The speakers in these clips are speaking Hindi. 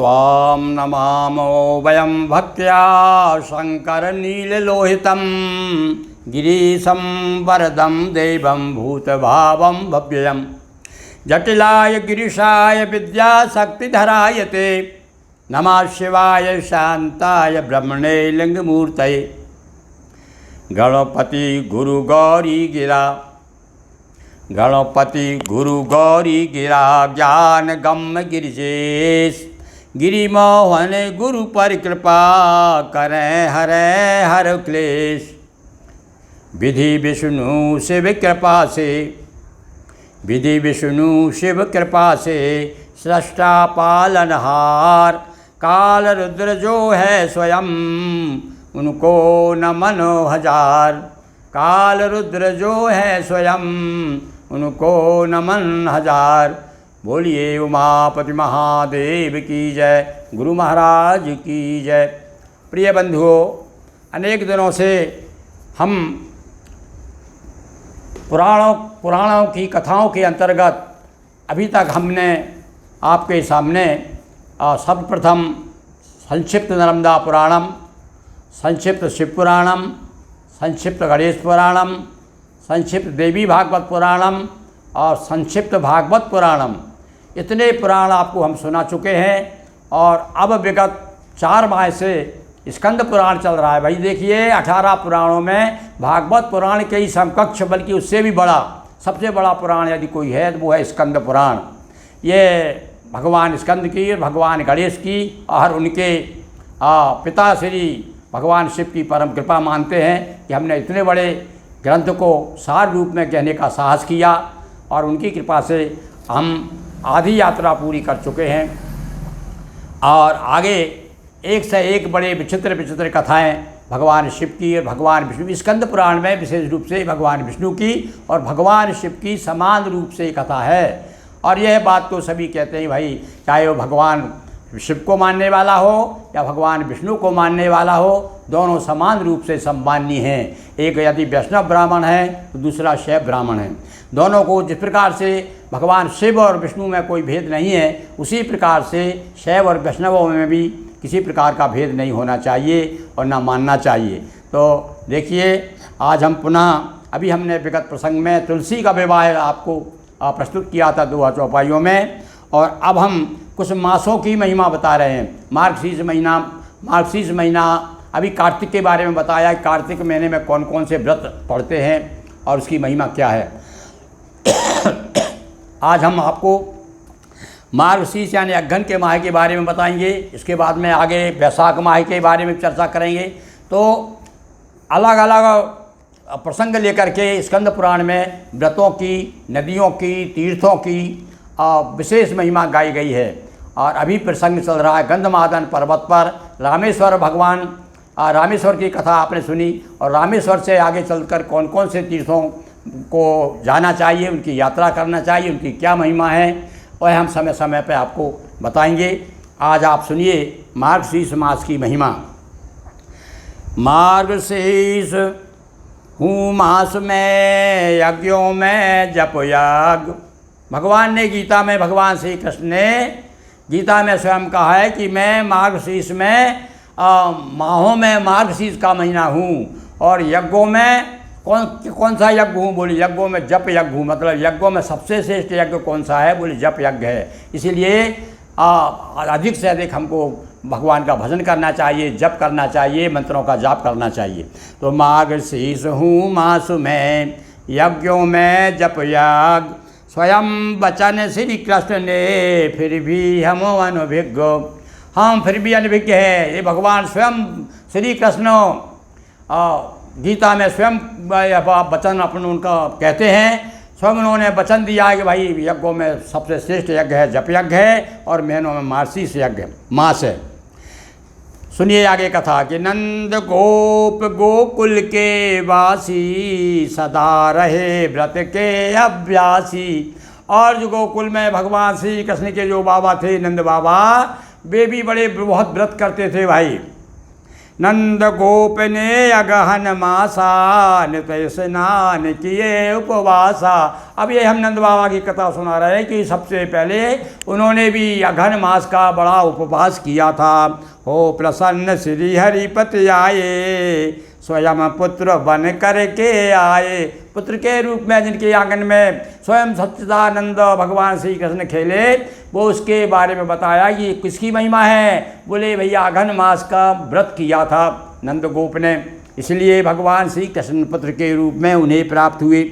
त्वां नमामो वयं भक्त्या शङ्करनीललोहितं गिरीशं वरदं देवं भूतभावं भव्यं जटिलाय गिरीशाय विद्याशक्तिधराय ते नमः शिवाय शान्ताय ब्रह्मणे लिङ्गमूर्तये। गणपति गुरु गौरी गिरा, गणपति गुरु गौरी गिरा, ज्ञान गम्य गिरिजेश, गिरिमोहन गुरु पर कृपा करें हरे हर क्लेश। विधि विष्णु शिव कृपा से, विधि विष्णु शिव कृपा से, सृष्टा पालनहार काल रुद्र जो है स्वयं, उनको नमन हजार। काल रुद्र जो है स्वयं, उनको नमन हजार। बोलिए उमापति महादेव की जय, गुरु महाराज की जय। प्रिय बंधुओं, अनेक दिनों से हम पुराणों की कथाओं के अंतर्गत अभी तक हमने आपके सामने सर्वप्रथम संक्षिप्त नर्मदा पुराणम, संक्षिप्त शिव पुराणम, संक्षिप्त गणेश पुराणम, संक्षिप्त देवी भागवत पुराणम और संक्षिप्त भागवत पुराणम, इतने पुराण आपको हम सुना चुके हैं। और अब विगत 4 माह से स्कंद पुराण चल रहा है। भाई देखिए, 18 पुराणों में भागवत पुराण के ही समकक्ष, बल्कि उससे भी बड़ा, सबसे बड़ा पुराण यदि कोई है तो वो है स्कंद पुराण। ये भगवान स्कंद की, भगवान गणेश की और उनके पिता श्री भगवान शिव की परम कृपा मानते हैं कि हमने इतने बड़े ग्रंथ को सार रूप में कहने का साहस किया और उनकी कृपा से हम आधी यात्रा पूरी कर चुके हैं। और आगे एक से एक बड़े विचित्र विचित्र कथाएं भगवान शिव की और भगवान विष्णु, स्कंद पुराण में विशेष रूप से भगवान विष्णु की और भगवान शिव की समान रूप से कथा है। और यह बात तो सभी कहते हैं भाई, चाहे वो भगवान शिव को मानने वाला हो या भगवान विष्णु को मानने वाला हो, दोनों समान रूप से सम्माननीय हैं। एक यदि वैष्णव ब्राह्मण है तो दूसरा शैव ब्राह्मण है। दोनों को जिस प्रकार से भगवान शिव और विष्णु में कोई भेद नहीं है, उसी प्रकार से शैव और वैष्णवों में भी किसी प्रकार का भेद नहीं होना चाहिए और ना मानना चाहिए। तो देखिए, आज हम पुनः, अभी हमने विगत प्रसंग में तुलसी का विवाह आपको प्रस्तुत किया था 2 चौपाइयों में, और अब हम कुछ मासों की महिमा बता रहे हैं। मार्गशीर्ष महीना, अभी कार्तिक के बारे में बताया, कार्तिक महीने में कौन कौन से व्रत पढ़ते हैं और उसकी महिमा क्या है। आज हम आपको मार्गशीर्ष यानी अघ्न के माह के बारे में बताएंगे। इसके बाद में आगे वैशाख माह के बारे में चर्चा करेंगे। तो अलग अलग प्रसंग लेकर के स्कंद पुराण में व्रतों की, नदियों की, तीर्थों की विशेष महिमा गाई गई है। और अभी प्रसंग चल रहा है गंधमादन पर्वत पर रामेश्वर भगवान, रामेश्वर की कथा आपने सुनी। और रामेश्वर से आगे चलकर कौन कौन से तीर्थों को जाना चाहिए, उनकी यात्रा करना चाहिए, उनकी क्या महिमा है, वह हम समय समय पर आपको बताएंगे। आज आप सुनिए मार्गशीर्ष मास की महिमा। मार्गशीर्ष हूँ मास में यज्ञों में जप यज्ञ। भगवान ने गीता में, भगवान श्री कृष्ण ने गीता में स्वयं कहा है कि मैं मार्गशीर्ष में माहों में मार्गशीर्ष का महीना हूँ। और यज्ञों में कौन सा यज्ञ हूँ? बोली यज्ञों में जप यज्ञ हूँ। मतलब यज्ञों में सबसे श्रेष्ठ यज्ञ कौन सा है? बोली जप यज्ञ है। इसीलिए अधिक से अधिक हमको भगवान का भजन करना चाहिए, जप करना चाहिए, मंत्रों का जाप करना चाहिए। तो मार्गशीर्ष हूँ मास में यज्ञों में जप यज्ञ, स्वयं वचन श्री कृष्ण ने फिर भी हम अनभिज्ञ। हम फिर भी अनभिज्ञ है। ये भगवान स्वयं श्री कृष्ण गीता में स्वयं वचन अपन उनका कहते हैं। स्वयं उन्होंने वचन दिया है कि भाई यज्ञों में सबसे श्रेष्ठ यज्ञ है जप यज्ञ है, और महीनों में मार्गशीर्ष यज्ञ मास है। सुनिए आगे कथा कि नंद गोप गोकुल के वासी, सदा रहे व्रत के अभ्यासी। और जो गोकुल में भगवान श्री कृष्ण के जो बाबा थे, नंद बाबा, वे भी बहुत व्रत करते थे भाई। नंद गोप ने अगहन मासा नित्य स्नान किए उपवासा। अब ये हम नंद बाबा की कथा सुना रहे हैं कि सबसे पहले उन्होंने भी अगहन मास का बड़ा उपवास किया था। हो प्रसन्न श्री हरिपति आए, स्वयं पुत्र बन करके आए। पुत्र के रूप में जिनके आंगन में स्वयं सच्चिदानंद भगवान श्री कृष्ण खेले, वो उसके बारे में बताया कि किसकी महिमा है। बोले भैया अगहन मास का व्रत किया था नंद गोप ने, इसलिए भगवान श्री कृष्ण पुत्र के रूप में उन्हें प्राप्त हुए।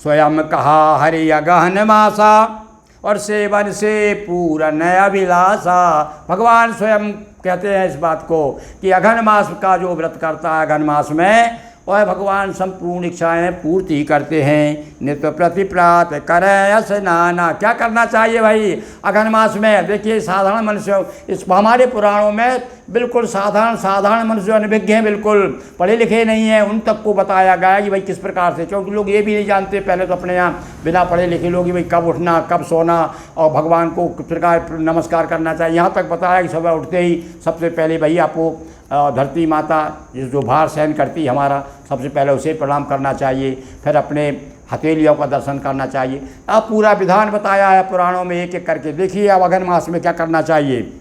स्वयं कहा हरि अगहन मासा, और सेवन से पूर्ण अभिलाषा। भगवान स्वयं कहते हैं इस बात को कि अगहन मास का जो व्रत करता है अगहन मास में, वह भगवान संपूर्ण इच्छाएं पूर्ति करते हैं। नित्य प्रतिप्रात करें स्नाना। क्या करना चाहिए भाई अगहन मास में? देखिए साधारण मनुष्य, इस हमारे पुराणों में बिल्कुल साधारण मनुष्य अनभिज्ञ हैं, बिल्कुल पढ़े लिखे नहीं हैं, उन तक को बताया गया कि भाई किस प्रकार से, क्योंकि लोग ये भी नहीं जानते पहले तो अपने यहाँ बिना पढ़े लिखे लोग भाई कब उठना कब सोना और भगवान को किस प्रकार नमस्कार करना चाहिए। यहाँ तक बताया कि सुबह उठते ही सबसे पहले भैया आपको धरती माता जो भार सहन करती है हमारा, सबसे पहले उसे प्रणाम करना चाहिए, फिर अपने हथेलियों का दर्शन करना चाहिए। अब पूरा विधान बताया है पुराणों में, एक एक करके देखिए अब अगहन मास में क्या करना चाहिए।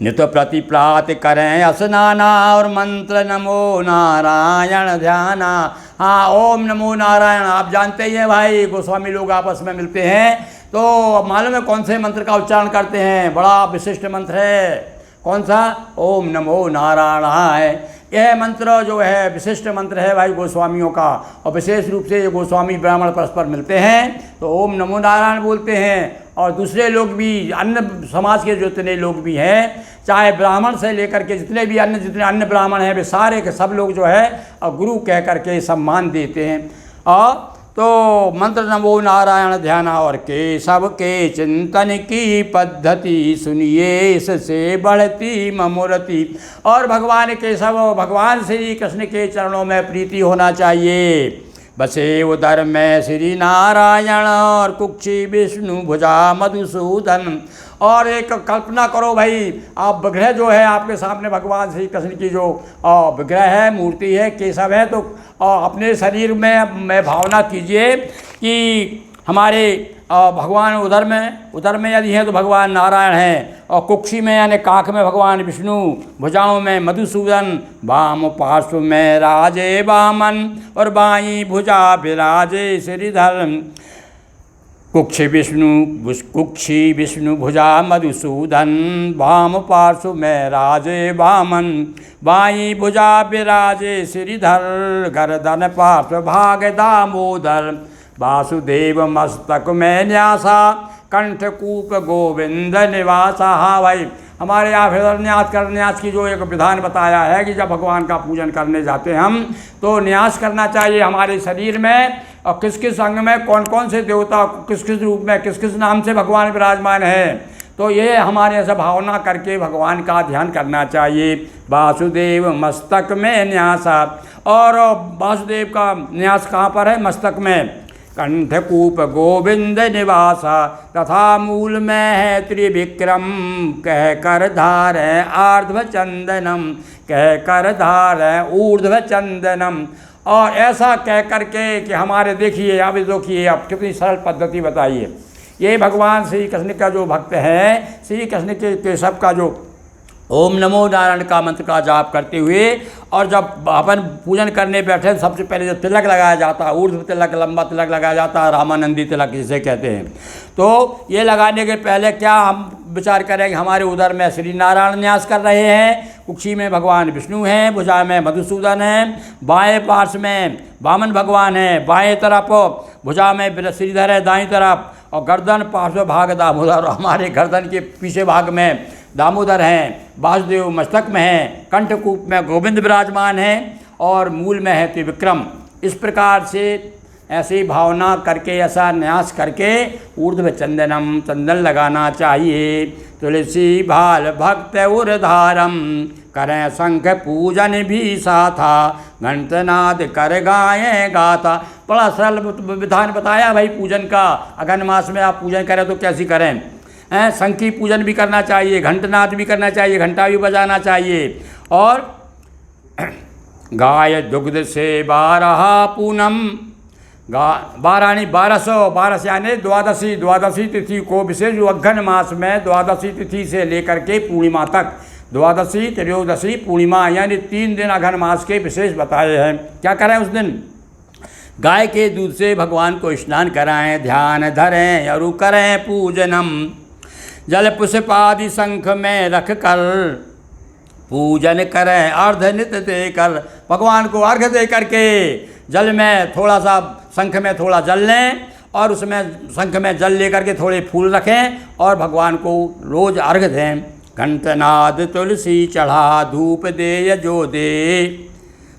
नित्य प्रतिप्रात करें स्नाना और मंत्र नमो नारायण ध्याना। हाँ, ओम नमो नारायण आप जानते ही हैं भाई, गोस्वामी लोग आपस में मिलते हैं तो मालूम है कौन से मंत्र का उच्चारण करते हैं? बड़ा विशिष्ट मंत्र है। कौन सा? ओम नमो नारायणाय। यह मंत्र जो है विशिष्ट मंत्र है भाई गोस्वामियों का, और विशेष रूप से ये गोस्वामी ब्राह्मण परस्पर मिलते हैं तो ओम नमो नारायण बोलते हैं। और दूसरे लोग भी, अन्य समाज के जितने लोग भी हैं, चाहे ब्राह्मण से लेकर के जितने अन्य ब्राह्मण हैं, वे सारे के सब लोग जो है गुरु कह करके सम्मान देते हैं। और तो मंत्र नमो नारायण ध्यान और के सबके चिंतन की पद्धति सुनिए, इससे बढ़ती ममूर्ति। और भगवान के सब, भगवान श्री कृष्ण के चरणों में प्रीति होना चाहिए। बसे उदर में श्री नारायण और कुक्षी विष्णु भुजा मधुसूदन। और एक कल्पना करो भाई, आप विग्रह जो है आपके सामने भगवान श्री कृष्ण की जो विग्रह है, मूर्ति है, केशव है, तो अपने शरीर में भावना कीजिए कि हमारे भगवान उदर में यदि हैं तो भगवान नारायण हैं, और कुक्षी में यानी काख में भगवान विष्णु, भुजाओं में मधुसूदन, वाम पार्श्व में राजे वामन और बाई भुजा विराजे श्रीधर। कुक्षी विष्णु भुजा मधुसूदन, वाम पार्श्व में राजे वामन, बाई भुजा विराजे श्रीधर। गर्दन पार्श्व भाग दामोदर, वासुदेव मस्तक में न्यासा, कंठकूप गोविंद निवासा। हाँ भाई, हमारे यहाँ फिर न्यास की जो एक विधान बताया है कि जब भगवान का पूजन करने जाते हैं हम तो न्यास करना चाहिए हमारे शरीर में, और किस किस अंग में कौन कौन से देवता किस किस रूप में किस किस नाम से भगवान विराजमान है, तो ये हमारे ऐसा भावना करके भगवान का ध्यान करना चाहिए। वासुदेव मस्तक में न्यासा, और वासुदेव का न्यास कहाँ पर है? मस्तक में। कंठकूप गोविंद निवासा, तथा मूल में है त्रिविक्रम, कह कर धार है आर्ध्व चंदनम, कह कर धार है ऊर्ध्व चंदनम। और ऐसा कह करके कि हमारे देखिए अब देखिए आप कितनी सरल पद्धति बताइए। ये भगवान श्री कृष्ण का जो भक्त है, श्री कृष्ण के केशव का जो ओम नमो नारायण का मंत्र का जाप करते हुए, और जब अपन पूजन करने बैठे सबसे पहले जब तिलक लगाया जाता है, ऊर्ध्व तिलक, लंबा तिलक लगाया जाता है, रामानंदी तिलक जिसे कहते हैं, तो ये लगाने के पहले क्या हम विचार करें कि हमारे उदर में श्री नारायण न्यास कर रहे हैं, कुक्षी में भगवान विष्णु हैं, भुजा में मधुसूदन हैं, बाएं पार्श्व में वामन भगवान हैं, बाएं तरफ भुजा में श्रीधर है दाईं तरफ, और गर्दन पार्श्व भाग दामोदर, हमारे गर्दन के पीछे भाग में दामोदर हैं, वासुदेव मस्तक में हैं, कंठकूप में गोविंद विराजमान हैं, और मूल में है त्रिविक्रम। इस प्रकार से ऐसी भावना करके, ऐसा न्यास करके ऊर्ध्व चंदनम, चंदन लगाना चाहिए। तुलसी भाल भक्त उर्धारम, करें शंख पूजन भी साथा, घंटनाद कर गाएं गाथा। बड़ा सरल विधान बताया भाई पूजन का। अगहन मास में आप पूजन करें तो कैसी करें? शंख की पूजन भी करना चाहिए, घंटनाद भी करना चाहिए, घंटा भी बजाना चाहिए, और गाय दुग्ध से 12 पूनम, 12 नहीं 12 यानी द्वादशी, द्वादशी तिथि को विशेष जो अघन मास में द्वादशी तिथि से लेकर के पूर्णिमा तक, द्वादशी त्रयोदशी पूर्णिमा यानी 3 दिन अघन मास के विशेष बताए हैं। क्या करें उस दिन? गाय के दूध से भगवान को स्नान कराएं, ध्यान धरें और करें पूजनम। जल पुष्पादि शंख में रख कर पूजन करें, अर्घ नित्य देकर, भगवान को अर्घ दे करके जल में थोड़ा सा, शंख में थोड़ा जल लें और उसमें शंख में जल लेकर के थोड़े फूल रखें और भगवान को रोज अर्घ दें। घंटनाद तुलसी चढ़ा, धूप दे जो दे,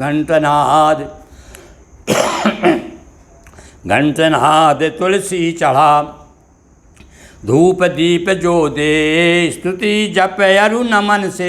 घंटनाद घंटनाद तुलसी चढ़ा, धूप दीप जो दे, स्तुति जप अरु नमन से,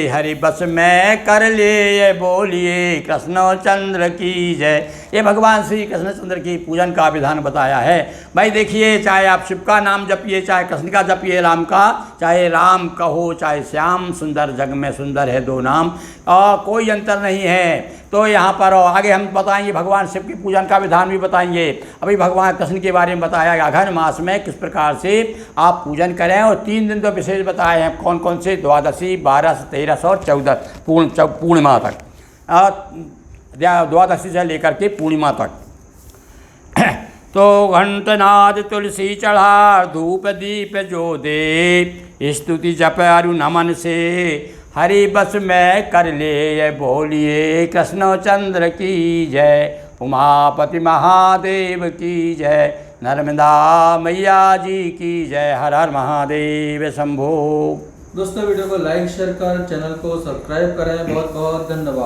हरि बस में कर ले ये बोलिए कृष्ण चंद्र की जय। ये भगवान श्री कृष्ण चंद्र की पूजन का विधान बताया है। भाई देखिए, चाहे आप शिव का नाम जपिए, चाहे कृष्ण का जपिए, राम का, चाहे राम कहो चाहे श्याम, सुंदर जग में सुंदर है 2 नाम, और कोई अंतर नहीं है। तो यहाँ पर आगे हम बताएंगे, भगवान शिव की पूजन का विधान भी बताएंगे। अभी भगवान कृष्ण के बारे में बताया अघन मास में किस प्रकार से आप पूजन करें, और 3 दिन तो विशेष बताए हैं। कौन कौन से? द्वादशी, 12, 13 और 14 पूर्णिमा तक, द्वादशी से लेकर के पूर्णिमा तक। तो घंटनाद तुलसी चढ़ा, धूप दीप जो दे, स्तुति जप अरु नमन से, हरि बस में कर ले ये बोलिए कृष्ण चंद्र की जय। उमापति महादेव की जय, नर्मदा मैया जी की जय। हर हर महादेव शंभो। दोस्तों वीडियो को लाइक शेयर कर चैनल को सब्सक्राइब करें। बहुत बहुत धन्यवाद।